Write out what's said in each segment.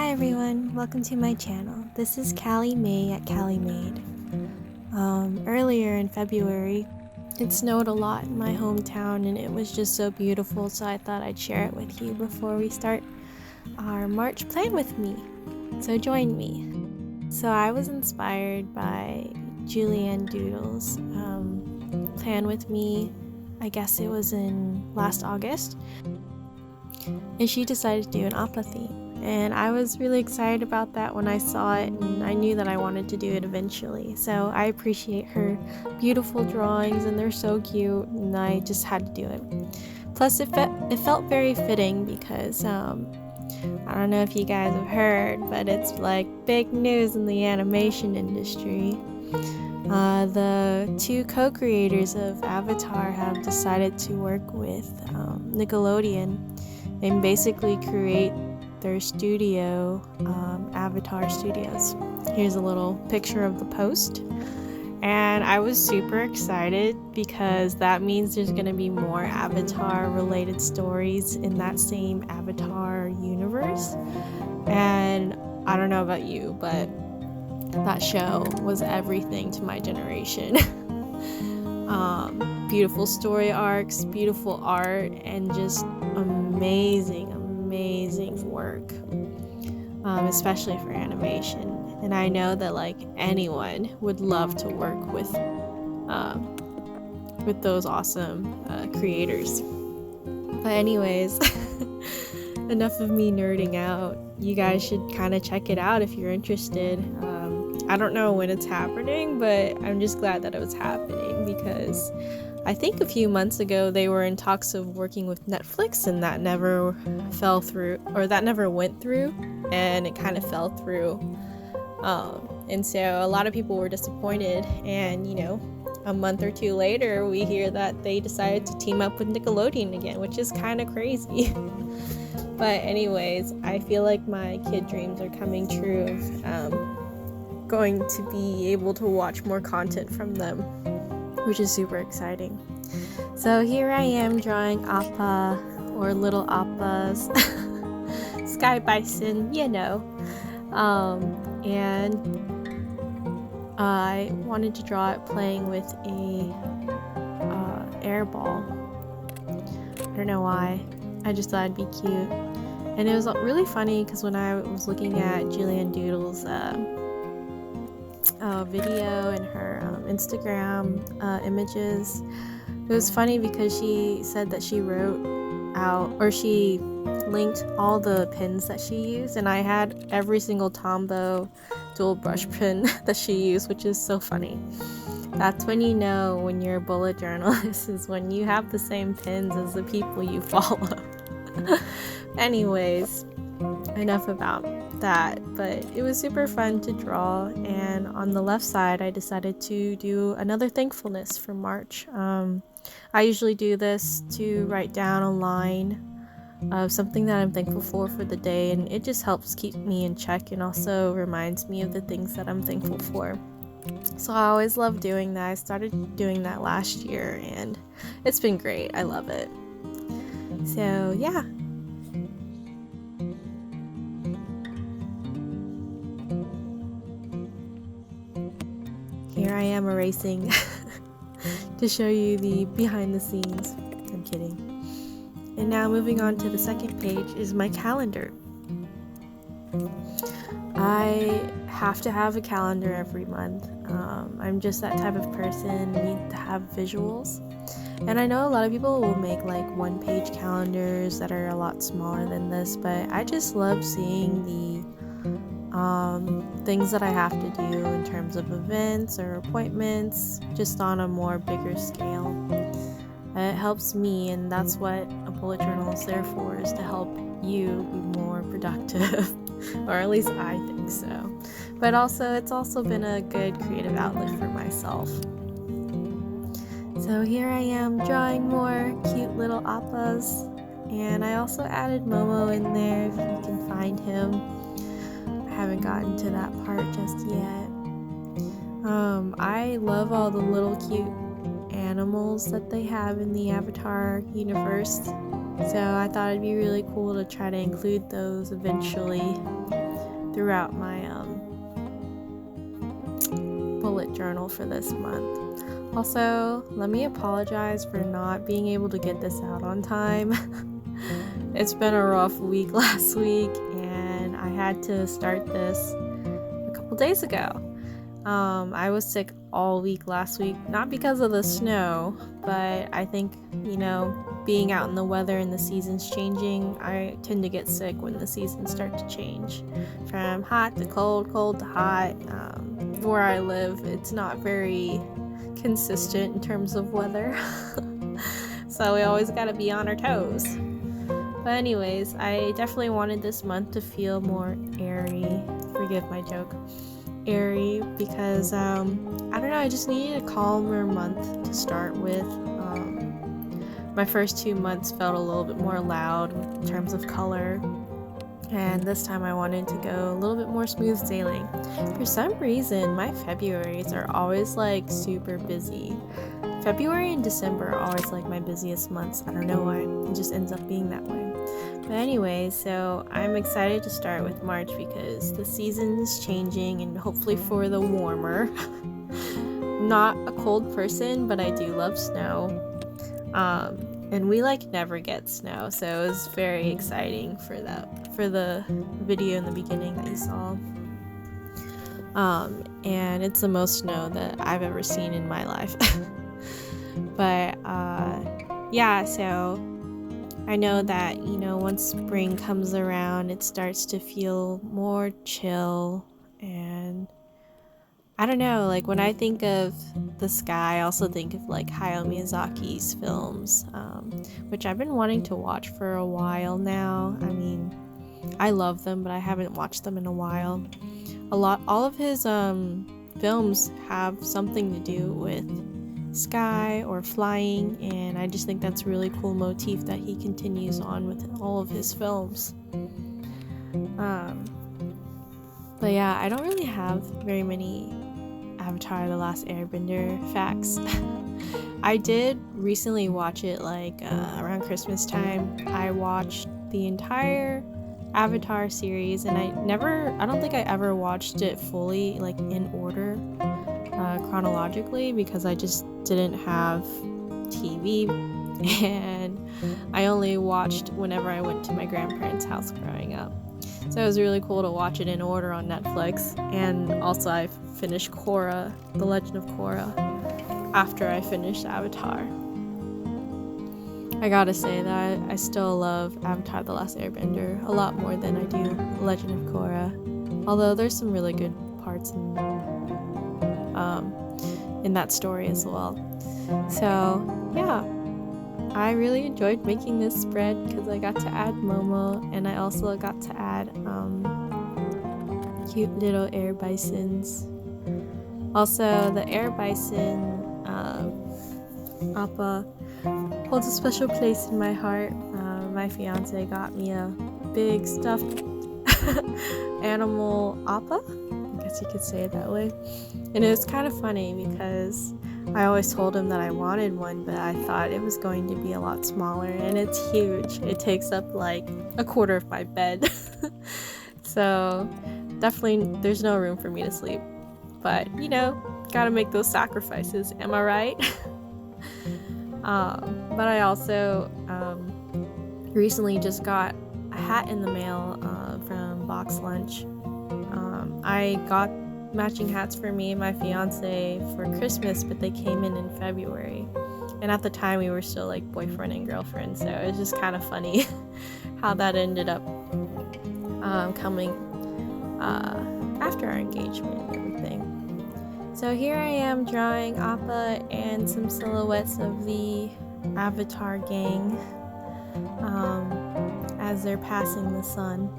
Hi everyone, welcome to my channel. This is Callie May at Callie Made. Earlier in February, it snowed a lot in my hometown and it was just so beautiful, so I thought I'd share it with you before we start our March Plan With Me. So join me. So I was inspired by Julianne Doodle's Plan With Me. I guess it was in last August. And she decided to do an opera theme. And I was really excited about that when I saw it, and I knew that I wanted to do it eventually. So I appreciate her beautiful drawings, and they're so cute, and I just had to do it. Plus, it felt very fitting because I don't know if you guys have heard, but it's like big news in the animation industry. The two co-creators of Avatar have decided to work with Nickelodeon and basically create their studio, Avatar Studios. Here's a little picture of the post, and I was super excited because that means there's going to be more Avatar related stories in that same Avatar universe. And I don't know about you, but that show was everything to my generation. Beautiful story arcs, beautiful art, and just amazing work, especially for animation. And I know that like anyone would love to work with those awesome creators. But anyways, enough of me nerding out. You guys should kind of check it out if you're interested. I don't know when it's happening, but I'm just glad that it was happening because I think a few months ago they were in talks of working with Netflix, and that never fell through, or that never went through, and it kind of fell through. And so a lot of people were disappointed, and you know, a month or two later we hear that they decided to team up with Nickelodeon again, which is kind of crazy. But anyways, I feel like my kid dreams are coming true of going to be able to watch more content from them, which is super exciting. So here I am drawing Appa, or little Appas, Sky Bison, you know. And I wanted to draw it playing with a air ball. I don't know why. I just thought it'd be cute. And it was really funny because when I was looking at Julianne Doodle's video and her Instagram images, it was funny because she said that she wrote out, or she linked all the pens that she used, and I had every single Tombow dual brush pen that she used, which is so funny. That's when you know when you're a bullet journalist, is when you have the same pens as the people you follow. Anyways, enough about that, but it was super fun to draw. And on the left side I decided to do another thankfulness for March. I usually do this to write down a line of something that I'm thankful for the day, and it just helps keep me in check and also reminds me of the things that I'm thankful for. So I always love doing that. I started doing that last year and it's been great. I love it. So yeah. Here I am erasing to show you the behind the scenes. I'm kidding. And now moving on to the second page is my calendar. I have to have a calendar every month. I'm just that type of person, need to have visuals. And I know a lot of people will make like one-page calendars that are a lot smaller than this, but I just love seeing the things that I have to do in terms of events or appointments, just on a more bigger scale. It helps me, and that's what a bullet journal is there for, is to help you be more productive. Or at least I think so. But also, it's also been a good creative outlet for myself. So here I am drawing more cute little appas, and I also added Momo in there if you can find him. I haven't gotten to that part just yet. I love all the little cute animals that they have in the Avatar universe, so I thought it'd be really cool to try to include those eventually. throughout my bullet journal for this month. Also, let me apologize for not being able to get this out on time. It's been a rough week last week, and I had to start this a couple days ago. I was sick all week last week, not because of the snow, but I think, being out in the weather and the seasons changing, I tend to get sick when the seasons start to change. From hot to cold, cold to hot. Where I live, it's not very consistent in terms of weather. So we always gotta be on our toes. But anyways, I definitely wanted this month to feel more airy. Forgive my joke. Airy, because I don't know, I just needed a calmer month to start with. My first 2 months felt a little bit more loud in terms of color, and this time I wanted to go a little bit more smooth sailing. For some reason, my Februarys are always like super busy. February and December are always like my busiest months. I don't know why, it just ends up being that way. But anyway, so I'm excited to start with March because the season is changing and hopefully for the warmer. I'm not a cold person, but I do love snow. And we never get snow, so it was very exciting for the video in the beginning that you saw. And it's the most snow that I've ever seen in my life. But yeah, so I know that, once spring comes around, it starts to feel more chill, and I don't know, when I think of the sky, I also think of Hayao Miyazaki's films, which I've been wanting to watch for a while now. I mean, I love them, but I haven't watched them in a while. All of his films have something to do with sky or flying, and I just think that's a really cool motif that he continues on with all of his films. But yeah, I don't really have very many Avatar: The Last Airbender facts. I did recently watch it around Christmas time. I watched the entire Avatar series, and I don't think I ever watched it fully in order chronologically, because I just didn't have TV, and I only watched whenever I went to my grandparents' house growing up. So it was really cool to watch it in order on Netflix. And also I finished Korra, The Legend of Korra, after I finished Avatar. I gotta say that I still love Avatar: The Last Airbender a lot more than I do The Legend of Korra, although there's some really good parts in that story as well. So yeah, I really enjoyed making this spread because I got to add Momo, and I also got to add cute little air bisons. Also, the air bison Appa holds a special place in my heart. My fiance got me a big stuffed animal Appa, I guess you could say it that way. And it was kind of funny because I always told him that I wanted one, but I thought it was going to be a lot smaller, and it's huge. It takes up a quarter of my bed. So definitely there's no room for me to sleep. But, gotta make those sacrifices, am I right? But I also recently just got a hat in the mail from Box Lunch. I got matching hats for me and my fiance for Christmas, but they came in February. And at the time we were still boyfriend and girlfriend, so it was just kind of funny how that ended up coming after our engagement and everything. So here I am drawing Appa and some silhouettes of the Avatar gang as they're passing the sun.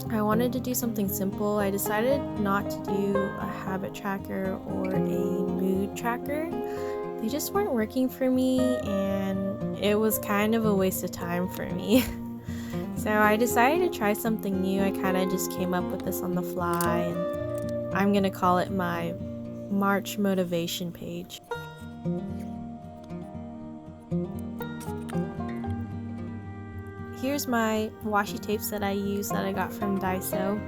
I wanted to do something simple. I decided not to do a habit tracker or a mood tracker. They just weren't working for me, and it was kind of a waste of time for me. So I decided to try something new. I kind of just came up with this on the fly, and I'm gonna call it my March motivation page. Here's my washi tapes that I use that I got from Daiso.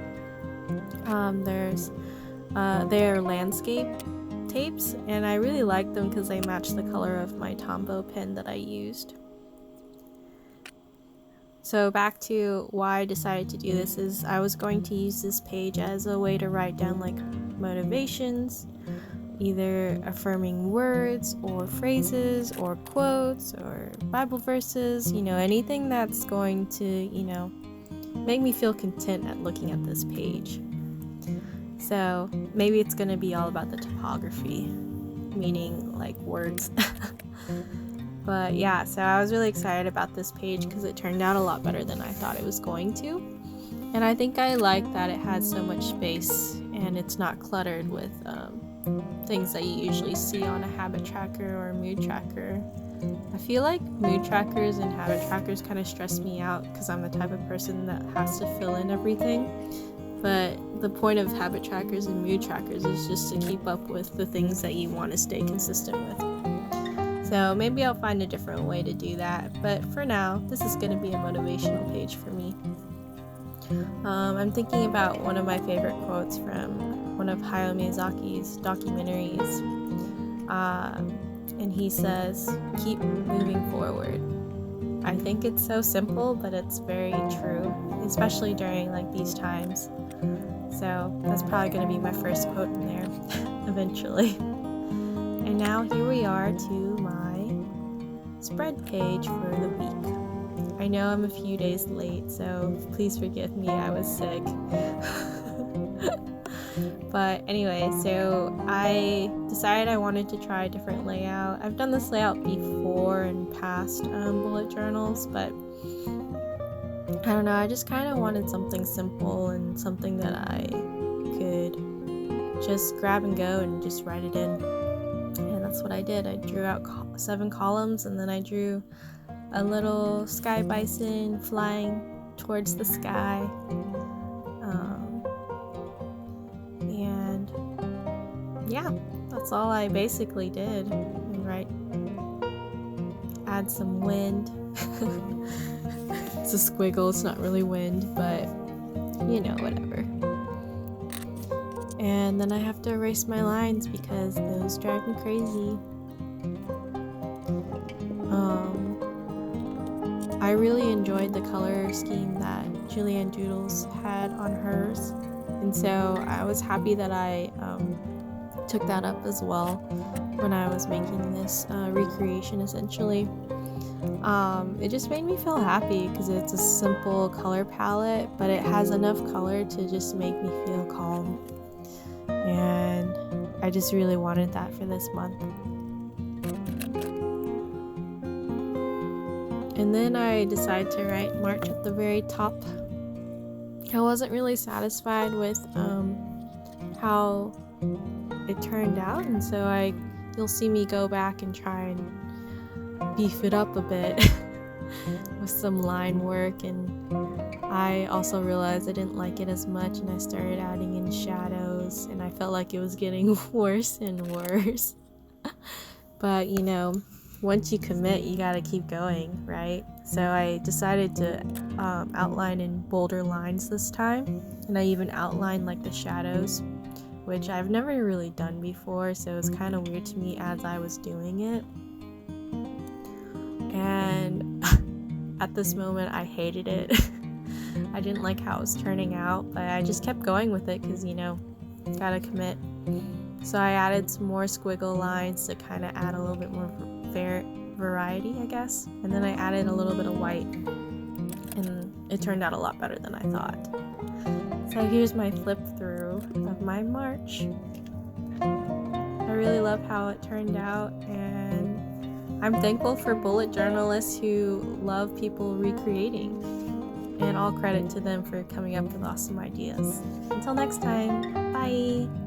They're landscape tapes, and I really like them because they match the color of my Tombow pen that I used. So back to why I decided to do this is I was going to use this page as a way to write down like motivations, either affirming words or phrases or quotes or Bible verses, anything that's going to, make me feel content at looking at this page. So maybe it's going to be all about the typography, meaning like words. But yeah, so I was really excited about this page because it turned out a lot better than I thought it was going to. And I think I like that it has so much space and it's not cluttered with things that you usually see on a habit tracker or a mood tracker. I feel like mood trackers and habit trackers kind of stress me out because I'm the type of person that has to fill in everything. But the point of habit trackers and mood trackers is just to keep up with the things that you want to stay consistent with. So maybe I'll find a different way to do that, but for now, this is going to be a motivational page for me. I'm thinking about one of my favorite quotes from one of Hayao Miyazaki's documentaries, and he says, "Keep moving forward." I think it's so simple, but it's very true, especially during like these times. So that's probably going to be my first quote in there eventually. And now here we are to my spread page for the week. I know I'm a few days late, so please forgive me, I was sick. But anyway, so I decided I wanted to try a different layout. I've done this layout before in past bullet journals, but I don't know, I just kind of wanted something simple and something that I could just grab and go and just write it in. And that's what I did. I drew out 7 columns, and then I drew a little sky bison flying towards the sky. And yeah, that's all I basically did. And add some wind. It's a squiggle, it's not really wind, but whatever. And then I have to erase my lines because those drive me crazy. I really enjoyed the color scheme that Julianne Doodles had on hers, and so I was happy that I took that up as well when I was making this recreation essentially. It just made me feel happy because it's a simple color palette, but it has enough color to just make me feel calm. And I just really wanted that for this month. And then I decided to write March at the very top. I wasn't really satisfied with how it turned out, and so you'll see me go back and try and beef it up a bit with some line work. And I also realized I didn't like it as much, and I started adding in shadows, and I felt like it was getting worse and worse. But once you commit, you gotta keep going, right? So I decided to outline in bolder lines this time, and I even outlined like the shadows, which I've never really done before, so it was kind of weird to me as I was doing it. And at this moment I hated it. I didn't like how it was turning out, but I just kept going with it because gotta commit. So I added some more squiggle lines to kind of add a little bit more variety, I guess. And then I added a little bit of white, and it turned out a lot better than I thought. So here's my flip through of my March. I really love how it turned out, and I'm thankful for bullet journalists who love people recreating. And all credit to them for coming up with awesome ideas. Until next time, bye!